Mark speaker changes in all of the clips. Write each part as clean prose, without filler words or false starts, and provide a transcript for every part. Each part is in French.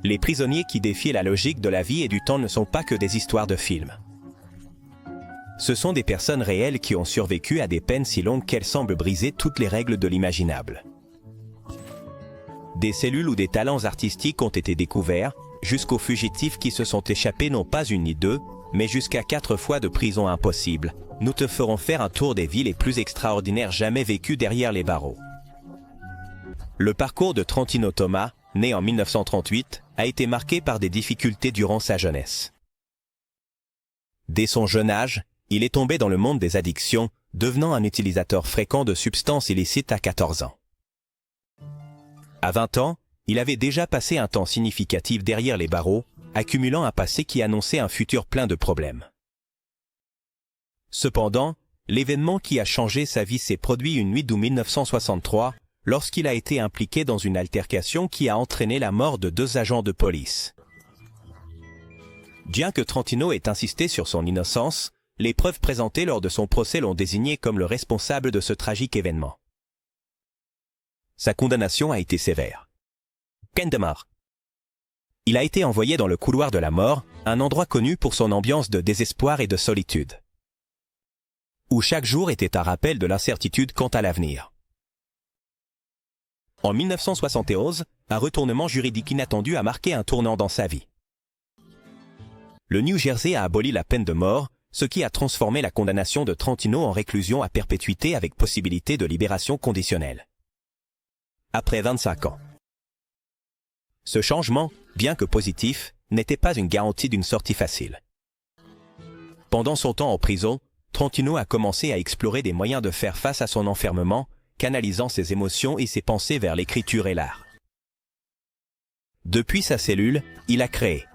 Speaker 1: Les prisonniers qui défient la logique de la vie et du temps ne sont pas que des histoires de films. Ce sont des personnes réelles qui ont survécu à des peines si longues qu'elles semblent briser toutes les règles de l'imaginable. Des cellules ou des talents artistiques ont été découverts, jusqu'aux fugitifs qui se sont échappés non pas une ni deux, mais jusqu'à 4 fois de prison impossible. Nous te ferons faire un tour des vies les plus extraordinaires jamais vécues derrière les barreaux. Le parcours de Trentino Thomas, né en 1938, a été marqué par des difficultés durant sa jeunesse. Dès son jeune âge, il est tombé dans le monde des addictions, devenant un utilisateur fréquent de substances illicites à 14 ans. À 20 ans, il avait déjà passé un temps significatif derrière les barreaux, accumulant un passé qui annonçait un futur plein de problèmes. Cependant, l'événement qui a changé sa vie s'est produit une nuit d'août 1963, lorsqu'il a été impliqué dans une altercation qui a entraîné la mort de 2 agents de police. Bien que Trentino ait insisté sur son innocence, les preuves présentées lors de son procès l'ont désigné comme le responsable de ce tragique événement. Sa condamnation a été sévère. Peine de mort. Il a été envoyé dans le couloir de la mort, un endroit connu pour son ambiance de désespoir et de solitude, où chaque jour était un rappel de l'incertitude quant à l'avenir. En 1971, un retournement juridique inattendu a marqué un tournant dans sa vie. Le New Jersey a aboli la peine de mort, ce qui a transformé la condamnation de Trentino en réclusion à perpétuité avec possibilité de libération conditionnelle. Après 25 ans. Ce changement, bien que positif, n'était pas une garantie d'une sortie facile. Pendant son temps en prison, Trentino a commencé à explorer des moyens de faire face à son enfermement, canalisant ses émotions et ses pensées vers l'écriture et l'art. Depuis sa cellule, il a créé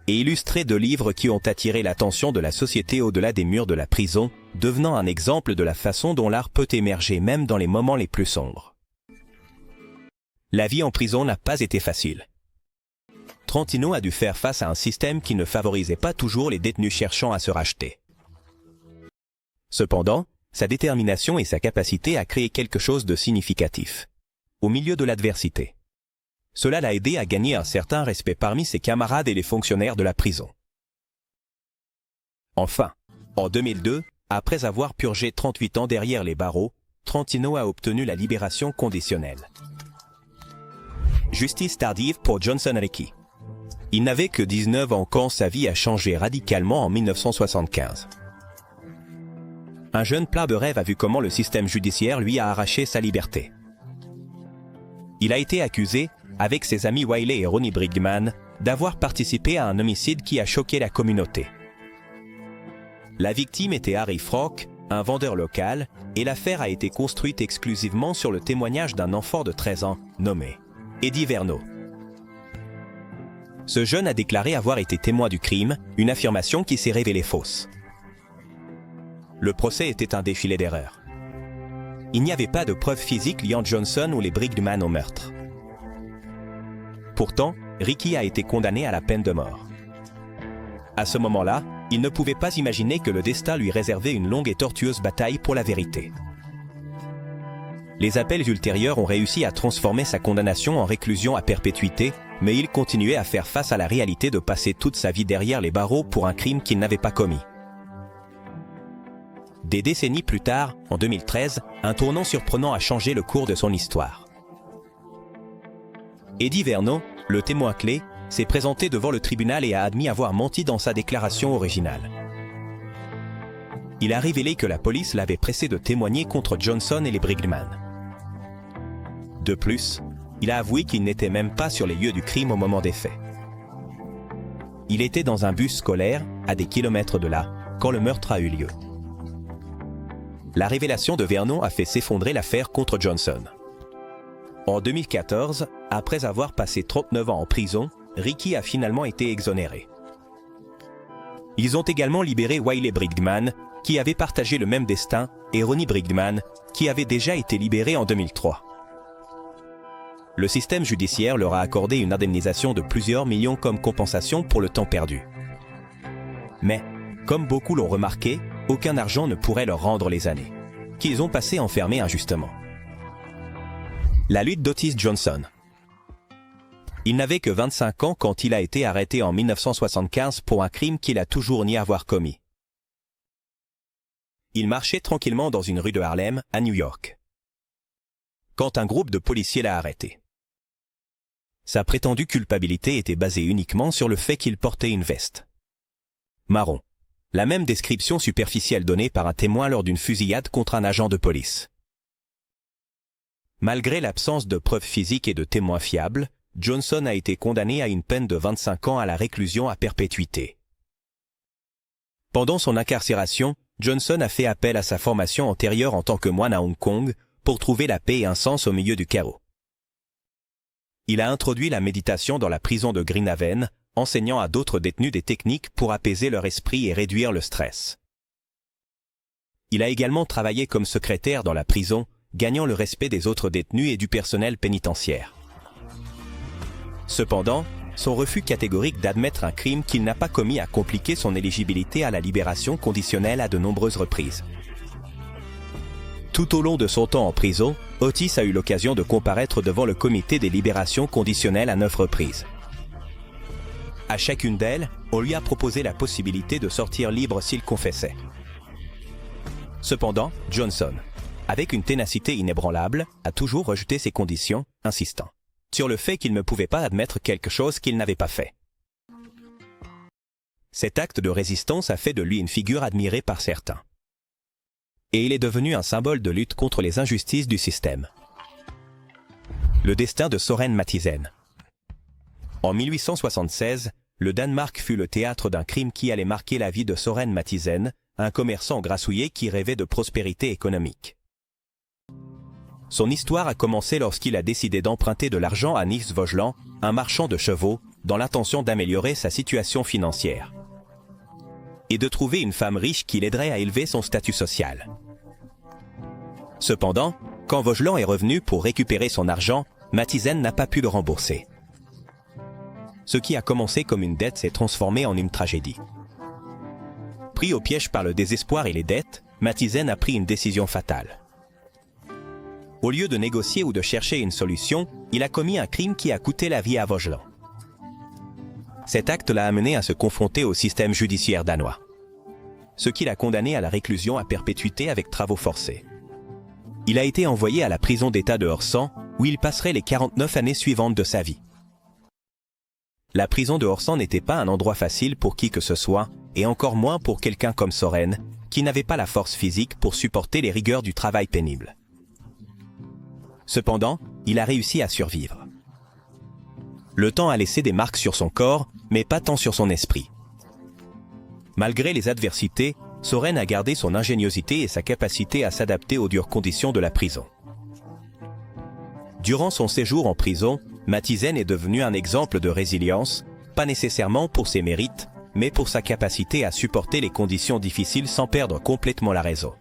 Speaker 1: et illustré 2 livres qui ont attiré l'attention de la société au-delà des murs de la prison, devenant un exemple de la façon dont l'art peut émerger même dans les moments les plus sombres. La vie en prison n'a pas été facile. Trentino a dû faire face à un système qui ne favorisait pas toujours les détenus cherchant à se racheter. Cependant, sa détermination et sa capacité à créer quelque chose de significatif, au milieu de l'adversité. Cela l'a aidé à gagner un certain respect parmi ses camarades et les fonctionnaires de la prison. Enfin, en 2002, après avoir purgé 38 ans derrière les barreaux, Trentino a obtenu la libération conditionnelle. Justice tardive pour Johnson Ricky. Il n'avait que 19 ans quand sa vie a changé radicalement en 1975. Un jeune plein de rêves a vu comment le système judiciaire lui a arraché sa liberté. Il a été accusé, avec ses amis Wiley et Ronnie Brigman, d'avoir participé à un homicide qui a choqué la communauté. La victime était Harry Frank, un vendeur local, et l'affaire a été construite exclusivement sur le témoignage d'un enfant de 13 ans, nommé Eddie Verno. Ce jeune a déclaré avoir été témoin du crime, une affirmation qui s'est révélée fausse. Le procès était un défilé d'erreurs. Il n'y avait pas de preuves physiques liant Johnson ou les Brigman au meurtre. Pourtant, Ricky a été condamné à la peine de mort. À ce moment-là, il ne pouvait pas imaginer que le destin lui réservait une longue et tortueuse bataille pour la vérité. Les appels ultérieurs ont réussi à transformer sa condamnation en réclusion à perpétuité, mais il continuait à faire face à la réalité de passer toute sa vie derrière les barreaux pour un crime qu'il n'avait pas commis. Des décennies plus tard, en 2013, un tournant surprenant a changé le cours de son histoire. Eddie Verno, le témoin clé, s'est présenté devant le tribunal et a admis avoir menti dans sa déclaration originale. Il a révélé que la police l'avait pressé de témoigner contre Johnson et les Brigman. De plus, il a avoué qu'il n'était même pas sur les lieux du crime au moment des faits. Il était dans un bus scolaire, à des kilomètres de là, quand le meurtre a eu lieu. La révélation de Vernon a fait s'effondrer l'affaire contre Johnson. En 2014, après avoir passé 39 ans en prison, Ricky a finalement été exonéré. Ils ont également libéré Wiley Brigman, qui avait partagé le même destin, et Ronnie Brigman, qui avait déjà été libéré en 2003. Le système judiciaire leur a accordé une indemnisation de plusieurs millions comme compensation pour le temps perdu. Mais, comme beaucoup l'ont remarqué, aucun argent ne pourrait leur rendre les années qu'ils ont passées enfermés injustement. La lutte d'Otis Johnson. Il n'avait que 25 ans quand il a été arrêté en 1975 pour un crime qu'il a toujours nié avoir commis. Il marchait tranquillement dans une rue de Harlem, à New York, quand un groupe de policiers l'a arrêté. Sa prétendue culpabilité était basée uniquement sur le fait qu'il portait une veste marron. La même description superficielle donnée par un témoin lors d'une fusillade contre un agent de police. Malgré l'absence de preuves physiques et de témoins fiables, Johnson a été condamné à une peine de 25 ans à la réclusion à perpétuité. Pendant son incarcération, Johnson a fait appel à sa formation antérieure en tant que moine à Hong Kong pour trouver la paix et un sens au milieu du chaos. Il a introduit la méditation dans la prison de Greenhaven, enseignant à d'autres détenus des techniques pour apaiser leur esprit et réduire le stress. Il a également travaillé comme secrétaire dans la prison, gagnant le respect des autres détenus et du personnel pénitentiaire. Cependant, son refus catégorique d'admettre un crime qu'il n'a pas commis a compliqué son éligibilité à la libération conditionnelle à de nombreuses reprises. Tout au long de son temps en prison, Otis a eu l'occasion de comparaître devant le comité des libérations conditionnelles à 9 reprises. À chacune d'elles, on lui a proposé la possibilité de sortir libre s'il confessait. Cependant, Johnson, avec une ténacité inébranlable, a toujours rejeté ces conditions, insistant sur le fait qu'il ne pouvait pas admettre quelque chose qu'il n'avait pas fait. Cet acte de résistance a fait de lui une figure admirée par certains. Et il est devenu un symbole de lutte contre les injustices du système. Le destin de Søren Mathisen. En 1876, le Danemark fut le théâtre d'un crime qui allait marquer la vie de Søren Mathisen, un commerçant grassouillet qui rêvait de prospérité économique. Son histoire a commencé lorsqu'il a décidé d'emprunter de l'argent à Niels Vosgeland, un marchand de chevaux, dans l'intention d'améliorer sa situation financière et de trouver une femme riche qui l'aiderait à élever son statut social. Cependant, quand Vosgeland est revenu pour récupérer son argent, Mathisen n'a pas pu le rembourser. Ce qui a commencé comme une dette s'est transformé en une tragédie. Pris au piège par le désespoir et les dettes, Mathisen a pris une décision fatale. Au lieu de négocier ou de chercher une solution, il a commis un crime qui a coûté la vie à Vosgeland. Cet acte l'a amené à se confronter au système judiciaire danois, ce qui l'a condamné à la réclusion à perpétuité avec travaux forcés. Il a été envoyé à la prison d'État de Horsens, où il passerait les 49 années suivantes de sa vie. La prison de Horsens n'était pas un endroit facile pour qui que ce soit, et encore moins pour quelqu'un comme Søren, qui n'avait pas la force physique pour supporter les rigueurs du travail pénible. Cependant, il a réussi à survivre. Le temps a laissé des marques sur son corps, mais pas tant sur son esprit. Malgré les adversités, Søren a gardé son ingéniosité et sa capacité à s'adapter aux dures conditions de la prison. Durant son séjour en prison, Mathisen est devenu un exemple de résilience, pas nécessairement pour ses mérites, mais pour sa capacité à supporter les conditions difficiles sans perdre complètement la raison.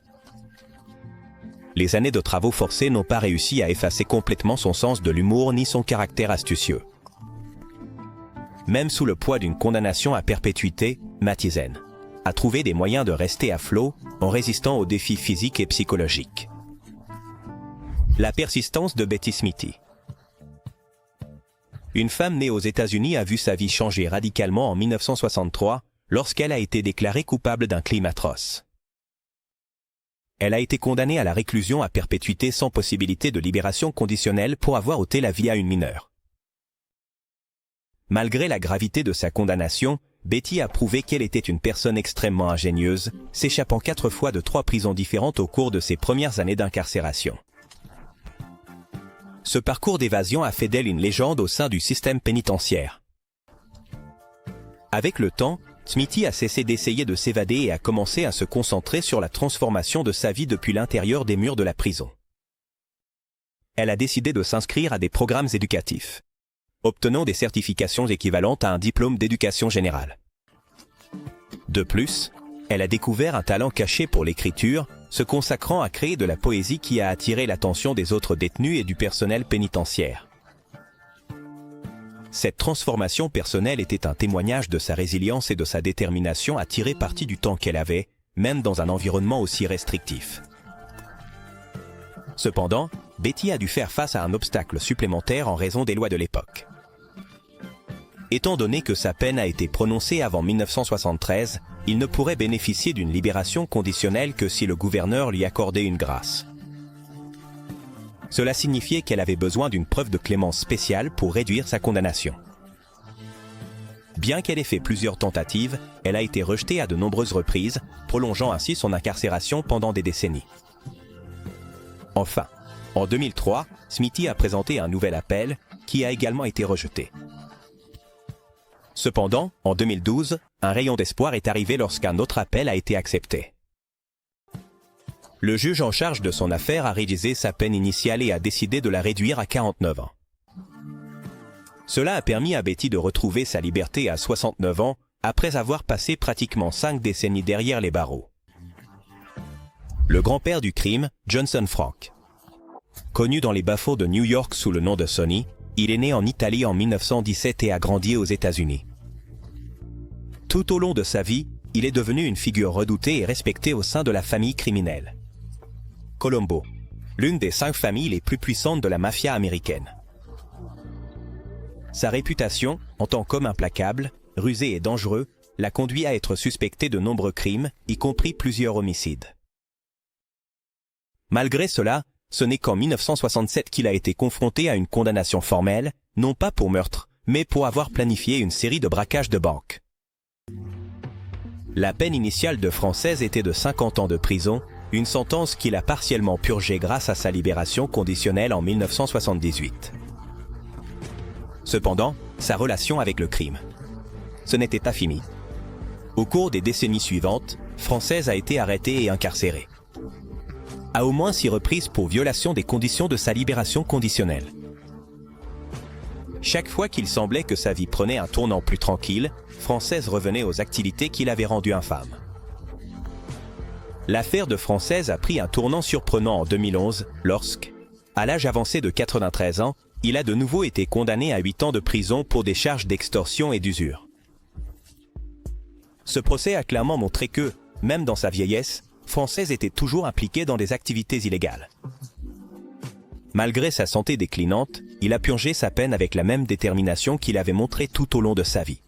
Speaker 1: Les années de travaux forcés n'ont pas réussi à effacer complètement son sens de l'humour ni son caractère astucieux. Même sous le poids d'une condamnation à perpétuité, Mathisen a trouvé des moyens de rester à flot en résistant aux défis physiques et psychologiques. La persistance de Betty Smithy. Une femme née aux États-Unis a vu sa vie changer radicalement en 1963 lorsqu'elle a été déclarée coupable d'un crime atroce. Elle a été condamnée à la réclusion à perpétuité sans possibilité de libération conditionnelle pour avoir ôté la vie à une mineure. Malgré la gravité de sa condamnation, Betty a prouvé qu'elle était une personne extrêmement ingénieuse, s'échappant 4 fois de 3 prisons différentes au cours de ses premières années d'incarcération. Ce parcours d'évasion a fait d'elle une légende au sein du système pénitentiaire. Avec le temps, Smithy a cessé d'essayer de s'évader et a commencé à se concentrer sur la transformation de sa vie depuis l'intérieur des murs de la prison. Elle a décidé de s'inscrire à des programmes éducatifs, obtenant des certifications équivalentes à un diplôme d'éducation générale. De plus, elle a découvert un talent caché pour l'écriture, se consacrant à créer de la poésie qui a attiré l'attention des autres détenus et du personnel pénitentiaire. Cette transformation personnelle était un témoignage de sa résilience et de sa détermination à tirer parti du temps qu'elle avait, même dans un environnement aussi restrictif. Cependant, Betty a dû faire face à un obstacle supplémentaire en raison des lois de l'époque. Étant donné que sa peine a été prononcée avant 1973, il ne pourrait bénéficier d'une libération conditionnelle que si le gouverneur lui accordait une grâce. Cela signifiait qu'elle avait besoin d'une preuve de clémence spéciale pour réduire sa condamnation. Bien qu'elle ait fait plusieurs tentatives, elle a été rejetée à de nombreuses reprises, prolongeant ainsi son incarcération pendant des décennies. Enfin, en 2003, Smithy a présenté un nouvel appel, qui a également été rejeté. Cependant, en 2012, un rayon d'espoir est arrivé lorsqu'un autre appel a été accepté. Le juge en charge de son affaire a révisé sa peine initiale et a décidé de la réduire à 49 ans. Cela a permis à Betty de retrouver sa liberté à 69 ans, après avoir passé pratiquement 5 décennies derrière les barreaux. Le grand-père du crime, Johnson Frank. Connu dans les bas-fonds de New York sous le nom de Sonny, il est né en Italie en 1917 et a grandi aux États-Unis. Tout au long de sa vie, il est devenu une figure redoutée et respectée au sein de la famille criminelle. Colombo, l'une des 5 familles les plus puissantes de la mafia américaine. Sa réputation, en tant qu'homme implacable, rusé et dangereux, l'a conduit à être suspecté de nombreux crimes, y compris plusieurs homicides. Malgré cela, ce n'est qu'en 1967 qu'il a été confronté à une condamnation formelle, non pas pour meurtre, mais pour avoir planifié une série de braquages de banque. La peine initiale de Frances était de 50 ans de prison, une sentence qu'il a partiellement purgée grâce à sa libération conditionnelle en 1978. Cependant, sa relation avec le crime, ce n'était pas fini. Au cours des décennies suivantes, Frances a été arrêtée et incarcérée. À au moins 6 reprises pour violation des conditions de sa libération conditionnelle. Chaque fois qu'il semblait que sa vie prenait un tournant plus tranquille, Frances revenait aux activités qui l'avaient rendue infâme. L'affaire de Frances a pris un tournant surprenant en 2011 lorsque, à l'âge avancé de 93 ans, il a de nouveau été condamné à 8 ans de prison pour des charges d'extorsion et d'usure. Ce procès a clairement montré que, même dans sa vieillesse, Frances était toujours impliqué dans des activités illégales. Malgré sa santé déclinante, il a purgé sa peine avec la même détermination qu'il avait montrée tout au long de sa vie.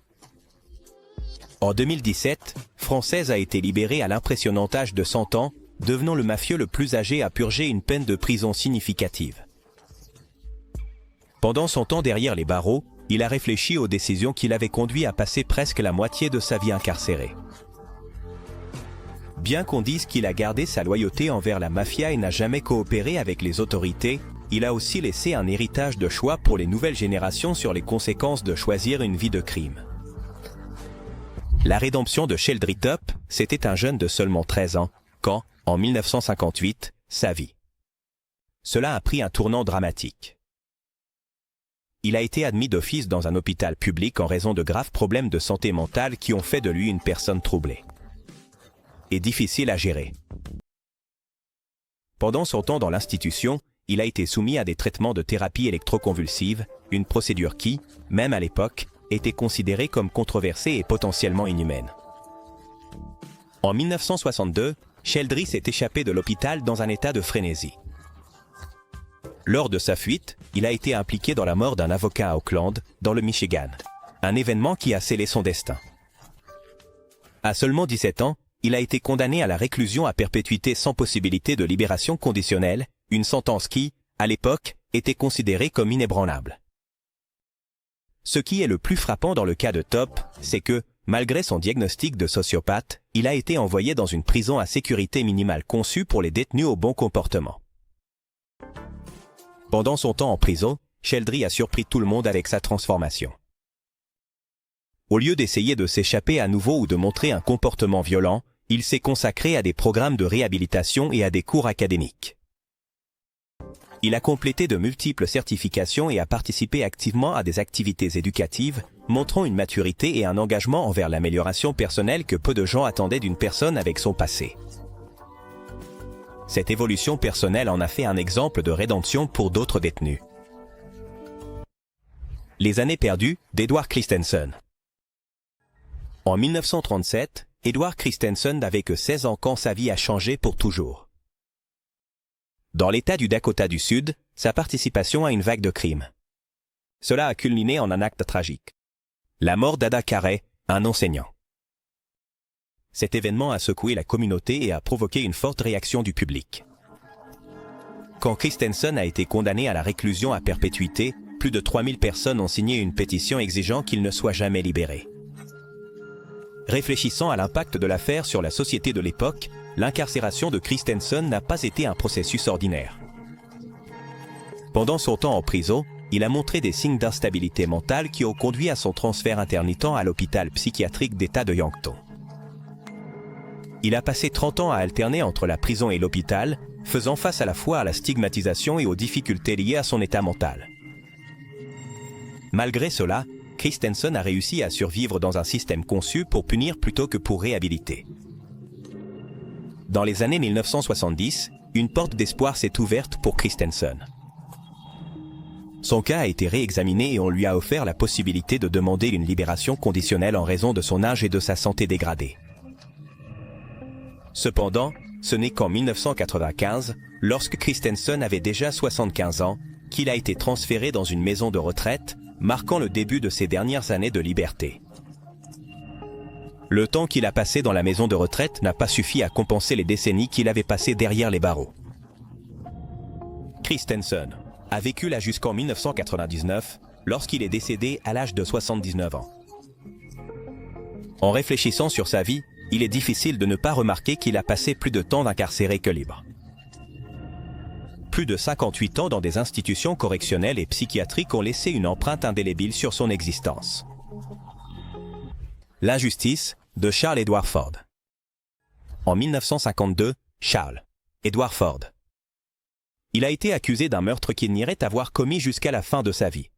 Speaker 1: En 2017, Frances a été libéré à l'impressionnant âge de 100 ans, devenant le mafieux le plus âgé à purger une peine de prison significative. Pendant son temps derrière les barreaux, il a réfléchi aux décisions qui l'avaient conduit à passer presque la moitié de sa vie incarcérée. Bien qu'on dise qu'il a gardé sa loyauté envers la mafia et n'a jamais coopéré avec les autorités, il a aussi laissé un héritage de choix pour les nouvelles générations sur les conséquences de choisir une vie de crime. La rédemption de Sheldry Top, c'était un jeune de seulement 13 ans, quand, en 1958, sa vie. Cela a pris un tournant dramatique. Il a été admis d'office dans un hôpital public en raison de graves problèmes de santé mentale qui ont fait de lui une personne troublée et difficile à gérer. Pendant son temps dans l'institution, il a été soumis à des traitements de thérapie électroconvulsive, une procédure qui, même à l'époque, était considérée comme controversée et potentiellement inhumaine. En 1962, Sheldry s'est échappé de l'hôpital dans un état de frénésie. Lors de sa fuite, il a été impliqué dans la mort d'un avocat à Oakland, dans le Michigan, un événement qui a scellé son destin. À seulement 17 ans, il a été condamné à la réclusion à perpétuité sans possibilité de libération conditionnelle, une sentence qui, à l'époque, était considérée comme inébranlable. Ce qui est le plus frappant dans le cas de Top, c'est que, malgré son diagnostic de sociopathe, il a été envoyé dans une prison à sécurité minimale conçue pour les détenus au bon comportement. Pendant son temps en prison, Sheldry a surpris tout le monde avec sa transformation. Au lieu d'essayer de s'échapper à nouveau ou de montrer un comportement violent, il s'est consacré à des programmes de réhabilitation et à des cours académiques. Il a complété de multiples certifications et a participé activement à des activités éducatives, montrant une maturité et un engagement envers l'amélioration personnelle que peu de gens attendaient d'une personne avec son passé. Cette évolution personnelle en a fait un exemple de rédemption pour d'autres détenus. Les années perdues d'Edward Christensen. En 1937, Edward Christensen n'avait que 16 ans quand sa vie a changé pour toujours. Dans l'État du Dakota du Sud, sa participation à une vague de crimes. Cela a culminé en un acte tragique. La mort d'Ada Carey, un enseignant. Cet événement a secoué la communauté et a provoqué une forte réaction du public. Quand Christensen a été condamné à la réclusion à perpétuité, plus de 3000 personnes ont signé une pétition exigeant qu'il ne soit jamais libéré. Réfléchissant à l'impact de l'affaire sur la société de l'époque, l'incarcération de Christensen n'a pas été un processus ordinaire. Pendant son temps en prison, il a montré des signes d'instabilité mentale qui ont conduit à son transfert intermittent à l'hôpital psychiatrique d'État de Yankton. Il a passé 30 ans à alterner entre la prison et l'hôpital, faisant face à la fois à la stigmatisation et aux difficultés liées à son état mental. Malgré cela, Christensen a réussi à survivre dans un système conçu pour punir plutôt que pour réhabiliter. Dans les années 1970, une porte d'espoir s'est ouverte pour Christensen. Son cas a été réexaminé et on lui a offert la possibilité de demander une libération conditionnelle en raison de son âge et de sa santé dégradée. Cependant, ce n'est qu'en 1995, lorsque Christensen avait déjà 75 ans, qu'il a été transféré dans une maison de retraite, marquant le début de ses dernières années de liberté. Le temps qu'il a passé dans la maison de retraite n'a pas suffi à compenser les décennies qu'il avait passées derrière les barreaux. Christensen a vécu là jusqu'en 1999, lorsqu'il est décédé à l'âge de 79 ans. En réfléchissant sur sa vie, il est difficile de ne pas remarquer qu'il a passé plus de temps incarcéré que libre. Plus de 58 ans dans des institutions correctionnelles et psychiatriques ont laissé une empreinte indélébile sur son existence. L'injustice de Charles Edward Ford. En 1952, Charles Edward Ford. Il a été accusé d'un meurtre qu'il nierait avoir commis jusqu'à la fin de sa vie.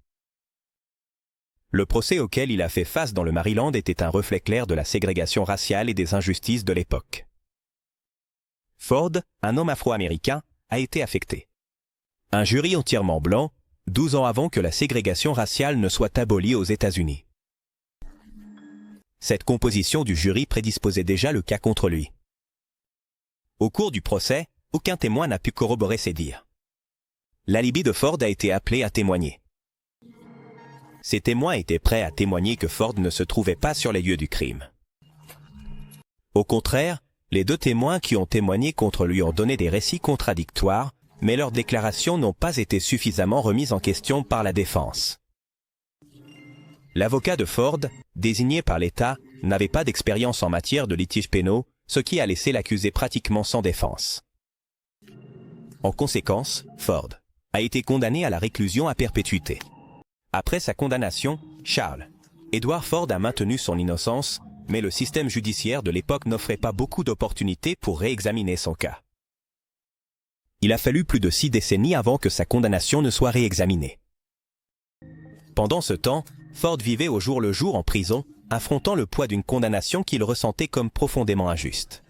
Speaker 1: Le procès auquel il a fait face dans le Maryland était un reflet clair de la ségrégation raciale et des injustices de l'époque. Ford, un homme afro-américain, a été affecté. Un jury entièrement blanc, 12 ans avant que la ségrégation raciale ne soit abolie aux États-Unis. Cette composition du jury prédisposait déjà le cas contre lui. Au cours du procès, aucun témoin n'a pu corroborer ses dires. L'alibi de Ford a été appelé à témoigner. Ces témoins étaient prêts à témoigner que Ford ne se trouvait pas sur les lieux du crime. Au contraire, les deux témoins qui ont témoigné contre lui ont donné des récits contradictoires, mais leurs déclarations n'ont pas été suffisamment remises en question par la défense. L'avocat de Ford, désigné par l'État, n'avait pas d'expérience en matière de litiges pénaux, ce qui a laissé l'accusé pratiquement sans défense. En conséquence, Ford a été condamné à la réclusion à perpétuité. Après sa condamnation, Charles Edward Ford a maintenu son innocence, mais le système judiciaire de l'époque n'offrait pas beaucoup d'opportunités pour réexaminer son cas. Il a fallu plus de 6 décennies avant que sa condamnation ne soit réexaminée. Pendant ce temps, Ford vivait au jour le jour en prison, affrontant le poids d'une condamnation qu'il ressentait comme profondément injuste.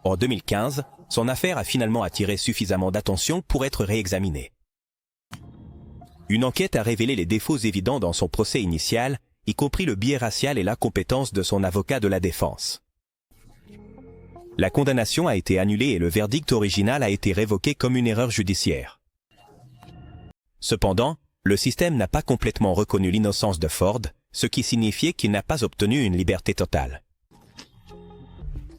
Speaker 1: En 2015, son affaire a finalement attiré suffisamment d'attention pour être réexaminée. Une enquête a révélé les défauts évidents dans son procès initial, y compris le biais racial et l'incompétence de son avocat de la défense. La condamnation a été annulée et le verdict original a été révoqué comme une erreur judiciaire. Cependant, le système n'a pas complètement reconnu l'innocence de Ford, ce qui signifiait qu'il n'a pas obtenu une liberté totale.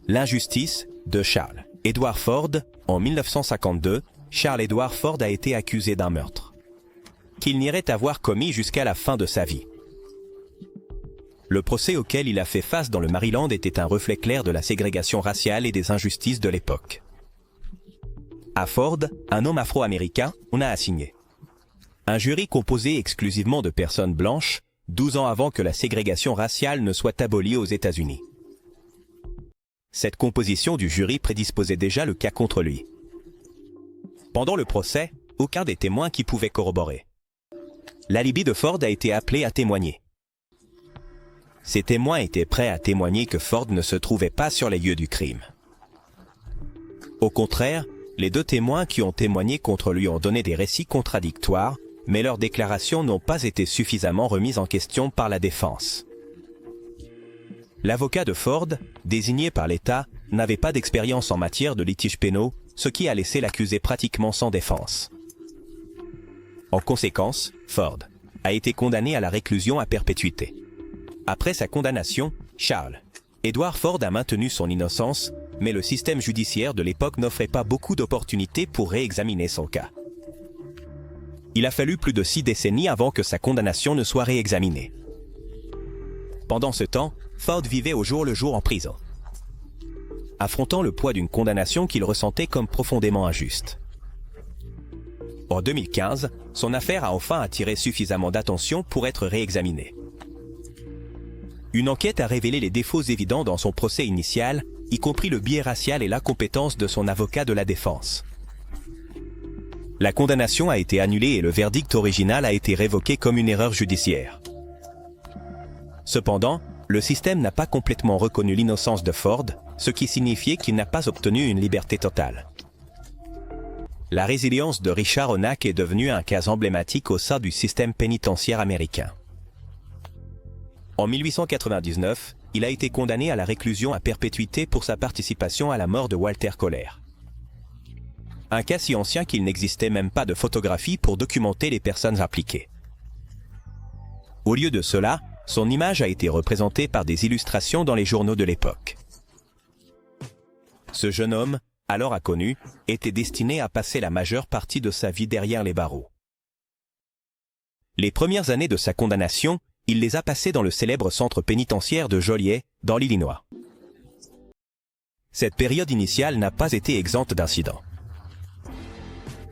Speaker 1: L'injustice de Charles Edward Ford. En 1952, Charles Edward Ford a été accusé d'un meurtre qu'il nierait avoir commis jusqu'à la fin de sa vie. Le procès auquel il a fait face dans le Maryland était un reflet clair de la ségrégation raciale et des injustices de l'époque. À Ford, un homme afro-américain, on a assigné un jury composé exclusivement de personnes blanches, 12 ans avant que la ségrégation raciale ne soit abolie aux États-Unis. Cette composition du jury prédisposait déjà le cas contre lui. Pendant le procès, aucun des témoins qui pouvaient corroborer l'alibi de Ford a été appelé à témoigner. Ces témoins étaient prêts à témoigner que Ford ne se trouvait pas sur les lieux du crime. Au contraire, les deux témoins qui ont témoigné contre lui ont donné des récits contradictoires, mais leurs déclarations n'ont pas été suffisamment remises en question par la défense. L'avocat de Ford, désigné par l'État, n'avait pas d'expérience en matière de litiges pénaux, ce qui a laissé l'accusé pratiquement sans défense. En conséquence, Ford a été condamné à la réclusion à perpétuité. Après sa condamnation, Charles Edward Ford a maintenu son innocence, mais le système judiciaire de l'époque n'offrait pas beaucoup d'opportunités pour réexaminer son cas. Il a fallu plus de 6 décennies avant que sa condamnation ne soit réexaminée. Pendant ce temps, Ford vivait au jour le jour en prison, affrontant le poids d'une condamnation qu'il ressentait comme profondément injuste. En 2015, son affaire a enfin attiré suffisamment d'attention pour être réexaminée. Une enquête a révélé les défauts évidents dans son procès initial, y compris le biais racial et l'incompétence de son avocat de la défense. La condamnation a été annulée et le verdict original a été révoqué comme une erreur judiciaire. Cependant, le système n'a pas complètement reconnu l'innocence de Ford, ce qui signifiait qu'il n'a pas obtenu une liberté totale. La résilience de Richard Onak est devenue un cas emblématique au sein du système pénitentiaire américain. En 1899, il a été condamné à la réclusion à perpétuité pour sa participation à la mort de Walter Kohler. Un cas si ancien qu'il n'existait même pas de photographie pour documenter les personnes impliquées. Au lieu de cela, son image a été représentée par des illustrations dans les journaux de l'époque. Ce jeune homme, alors inconnu, était destiné à passer la majeure partie de sa vie derrière les barreaux. Les premières années de sa condamnation, il les a passées dans le célèbre centre pénitentiaire de Joliet, dans l'Illinois. Cette période initiale n'a pas été exempte d'incidents.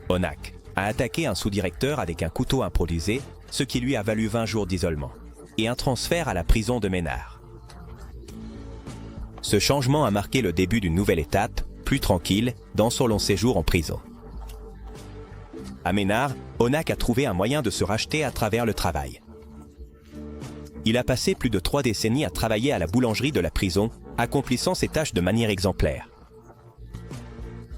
Speaker 1: Onak a attaqué un sous-directeur avec un couteau improvisé, ce qui lui a valu 20 jours d'isolement, et un transfert à la prison de Menard. Ce changement a marqué le début d'une nouvelle étape, plus tranquille, dans son long séjour en prison. À Menard, Onak a trouvé un moyen de se racheter à travers le travail. Il a passé plus de 3 décennies à travailler à la boulangerie de la prison, accomplissant ses tâches de manière exemplaire.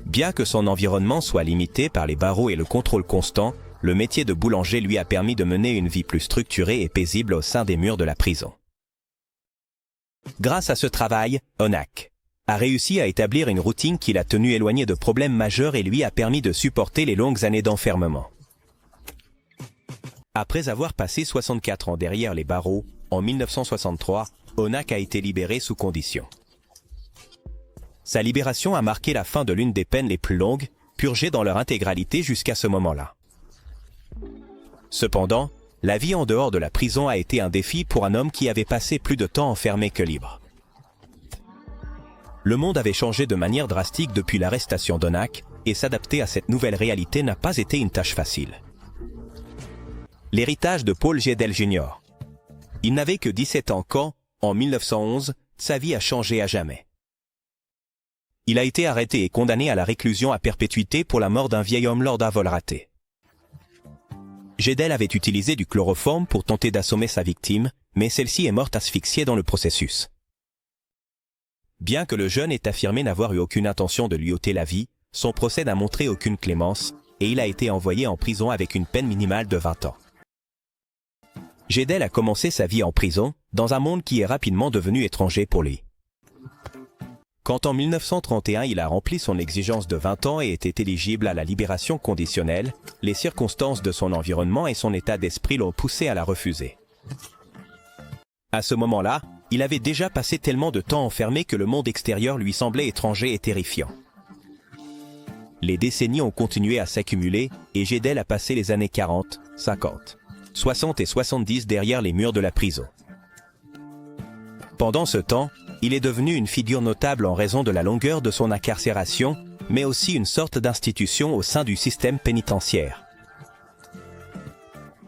Speaker 1: Bien que son environnement soit limité par les barreaux et le contrôle constant, le métier de boulanger lui a permis de mener une vie plus structurée et paisible au sein des murs de la prison. Grâce à ce travail, Onak a réussi à établir une routine qui l'a tenu éloigné de problèmes majeurs et lui a permis de supporter les longues années d'enfermement. Après avoir passé 64 ans derrière les barreaux, en 1963, Onak a été libéré sous condition. Sa libération a marqué la fin de l'une des peines les plus longues, purgées dans leur intégralité jusqu'à ce moment-là. Cependant, la vie en dehors de la prison a été un défi pour un homme qui avait passé plus de temps enfermé que libre. Le monde avait changé de manière drastique depuis l'arrestation d'Onak, et s'adapter à cette nouvelle réalité n'a pas été une tâche facile. L'héritage de Paul Gedel Jr. Il n'avait que 17 ans quand, en 1911, sa vie a changé à jamais. Il a été arrêté et condamné à la réclusion à perpétuité pour la mort d'un vieil homme lors d'un vol raté. Gedel avait utilisé du chloroforme pour tenter d'assommer sa victime, mais celle-ci est morte asphyxiée dans le processus. Bien que le jeune ait affirmé n'avoir eu aucune intention de lui ôter la vie, son procès n'a montré aucune clémence, et il a été envoyé en prison avec une peine minimale de 20 ans. Gedel a commencé sa vie en prison, dans un monde qui est rapidement devenu étranger pour lui. Quand en 1931 il a rempli son exigence de 20 ans et était éligible à la libération conditionnelle, les circonstances de son environnement et son état d'esprit l'ont poussé à la refuser. À ce moment-là, il avait déjà passé tellement de temps enfermé que le monde extérieur lui semblait étranger et terrifiant. Les décennies ont continué à s'accumuler et Gedel a passé les années 40, 50, 60 et 70 derrière les murs de la prison. Pendant ce temps, il est devenu une figure notable en raison de la longueur de son incarcération, mais aussi une sorte d'institution au sein du système pénitentiaire.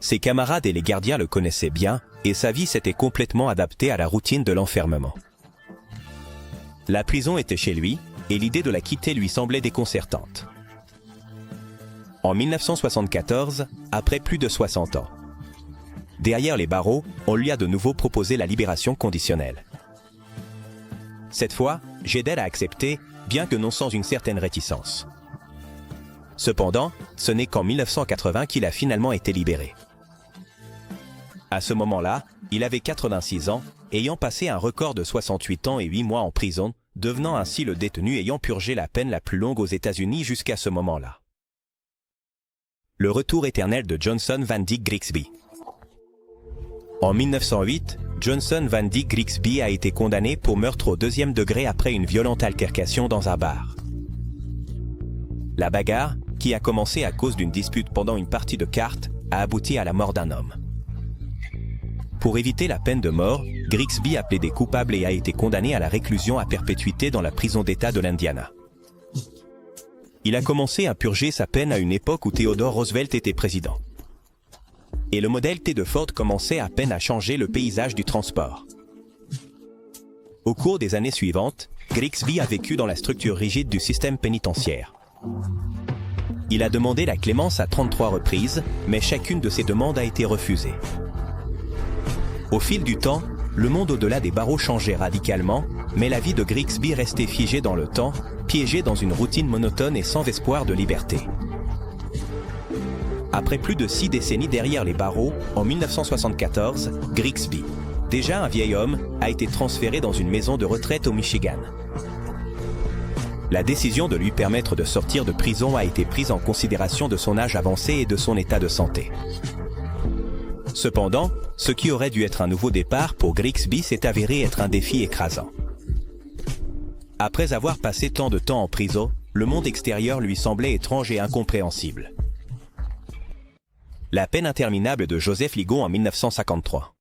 Speaker 1: Ses camarades et les gardiens le connaissaient bien, et sa vie s'était complètement adaptée à la routine de l'enfermement. La prison était chez lui, et l'idée de la quitter lui semblait déconcertante. En 1974, après plus de 60 ans, derrière les barreaux, on lui a de nouveau proposé la libération conditionnelle. Cette fois, Gedel a accepté, bien que non sans une certaine réticence. Cependant, ce n'est qu'en 1980 qu'il a finalement été libéré. À ce moment-là, il avait 86 ans, ayant passé un record de 68 ans et 8 mois en prison, devenant ainsi le détenu ayant purgé la peine la plus longue aux États-Unis jusqu'à ce moment-là. Le retour éternel de Johnson Van Dyke Grigsby. En 1908, Johnson Van Dyke Grigsby a été condamné pour meurtre au deuxième degré après une violente altercation dans un bar. La bagarre, qui a commencé à cause d'une dispute pendant une partie de cartes, a abouti à la mort d'un homme. Pour éviter la peine de mort, Grigsby a plaidé coupable et a été condamné à la réclusion à perpétuité dans la prison d'État de l'Indiana. Il a commencé à purger sa peine à une époque où Theodore Roosevelt était président. Et le modèle T de Ford commençait à peine à changer le paysage du transport. Au cours des années suivantes, Grigsby a vécu dans la structure rigide du système pénitentiaire. Il a demandé la clémence à 33 reprises, mais chacune de ses demandes a été refusée. Au fil du temps, le monde au-delà des barreaux changeait radicalement, mais la vie de Grigsby restait figée dans le temps, piégée dans une routine monotone et sans espoir de liberté. Après plus de 6 décennies derrière les barreaux, en 1974, Grigsby, déjà un vieil homme, a été transféré dans une maison de retraite au Michigan. La décision de lui permettre de sortir de prison a été prise en considération de son âge avancé et de son état de santé. Cependant, ce qui aurait dû être un nouveau départ pour Grigsby s'est avéré être un défi écrasant. Après avoir passé tant de temps en prison, le monde extérieur lui semblait étrange et incompréhensible. La peine interminable de Joseph Ligon en 1953.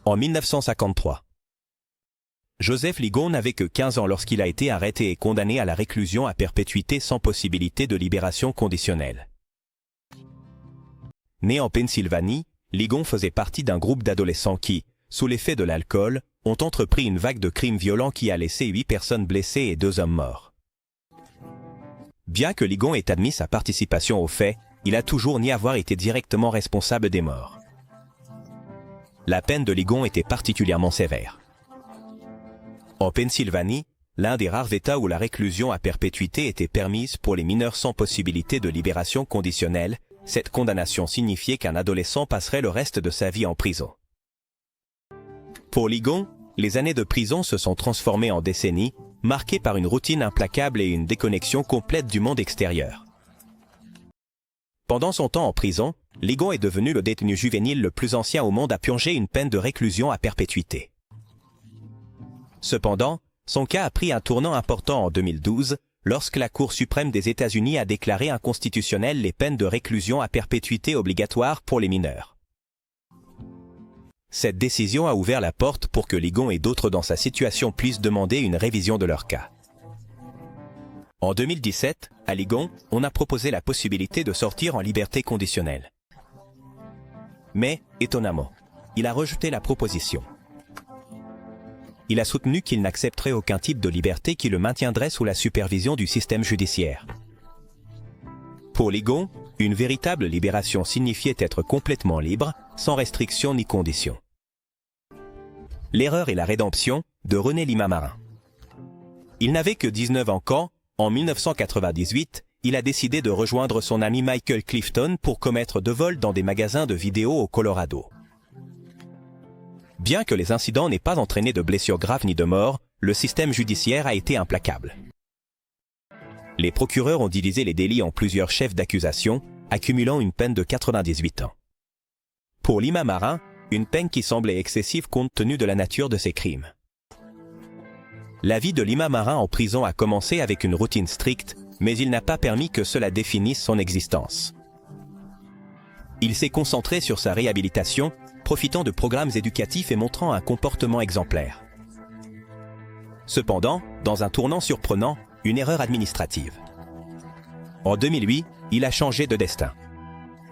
Speaker 1: En 1953, Joseph Ligon n'avait que 15 ans lorsqu'il a été arrêté et condamné à la réclusion à perpétuité sans possibilité de libération conditionnelle. Né en Pennsylvanie, Ligon faisait partie d'un groupe d'adolescents qui, sous l'effet de l'alcool, ont entrepris une vague de crimes violents qui a laissé 8 personnes blessées et 2 hommes morts. Bien que Ligon ait admis sa participation aux faits, il a toujours nié avoir été directement responsable des morts. La peine de Ligon était particulièrement sévère. En Pennsylvanie, l'un des rares États où la réclusion à perpétuité était permise pour les mineurs sans possibilité de libération conditionnelle, cette condamnation signifiait qu'un adolescent passerait le reste de sa vie en prison. Pour Ligon, les années de prison se sont transformées en décennies, marquées par une routine implacable et une déconnexion complète du monde extérieur. Pendant son temps en prison, Ligon est devenu le détenu juvénile le plus ancien au monde à purger une peine de réclusion à perpétuité. Cependant, son cas a pris un tournant important en 2012, lorsque la Cour suprême des États-Unis a déclaré inconstitutionnelles les peines de réclusion à perpétuité obligatoires pour les mineurs. Cette décision a ouvert la porte pour que Ligon et d'autres dans sa situation puissent demander une révision de leur cas. En 2017, à Ligon, on a proposé la possibilité de sortir en liberté conditionnelle. Mais, étonnamment, il a rejeté la proposition. Il a soutenu qu'il n'accepterait aucun type de liberté qui le maintiendrait sous la supervision du système judiciaire. Pour Ligon, une véritable libération signifiait être complètement libre, sans restriction ni condition. L'erreur et la rédemption, de René Lima-Marin. Il n'avait que 19 ans quand, en 1998, il a décidé de rejoindre son ami Michael Clifton pour commettre 2 vols dans des magasins de vidéos au Colorado. Bien que les incidents n'aient pas entraîné de blessures graves ni de mort, le système judiciaire a été implacable. Les procureurs ont divisé les délits en plusieurs chefs d'accusation, accumulant une peine de 98 ans. Pour Lima-Marin, une peine qui semblait excessive compte tenu de la nature de ses crimes. La vie de Lima-Marin en prison a commencé avec une routine stricte, mais il n'a pas permis que cela définisse son existence. Il s'est concentré sur sa réhabilitation, profitant de programmes éducatifs et montrant un comportement exemplaire. Cependant, dans un tournant surprenant, une erreur administrative. En 2008, il a changé de destin.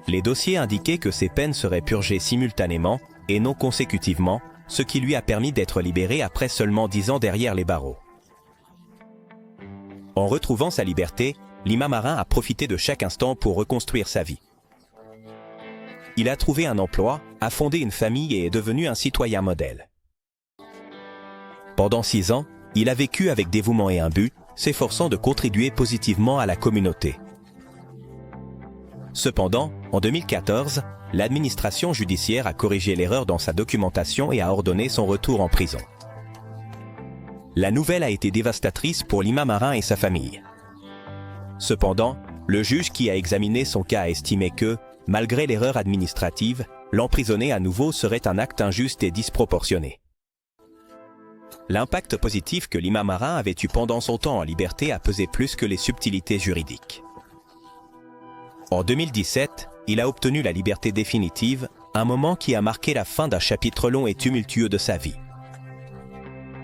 Speaker 1: Les dossiers indiquaient que ses peines seraient purgées simultanément et non consécutivement, ce qui lui a permis d'être libéré après seulement 10 ans derrière les barreaux. En retrouvant sa liberté, Lima-Marin a profité de chaque instant pour reconstruire sa vie. Il a trouvé un emploi, a fondé une famille et est devenu un citoyen modèle. Pendant 6 ans, il a vécu avec dévouement et un but, s'efforçant de contribuer positivement à la communauté. Cependant, en 2014, l'administration judiciaire a corrigé l'erreur dans sa documentation et a ordonné son retour en prison. La nouvelle a été dévastatrice pour Lima-Marin et sa famille. Cependant, le juge qui a examiné son cas a estimé que, malgré l'erreur administrative, l'emprisonner à nouveau serait un acte injuste et disproportionné. L'impact positif que l'imam marin avait eu pendant son temps en liberté a pesé plus que les subtilités juridiques. En 2017, il a obtenu la liberté définitive, un moment qui a marqué la fin d'un chapitre long et tumultueux de sa vie.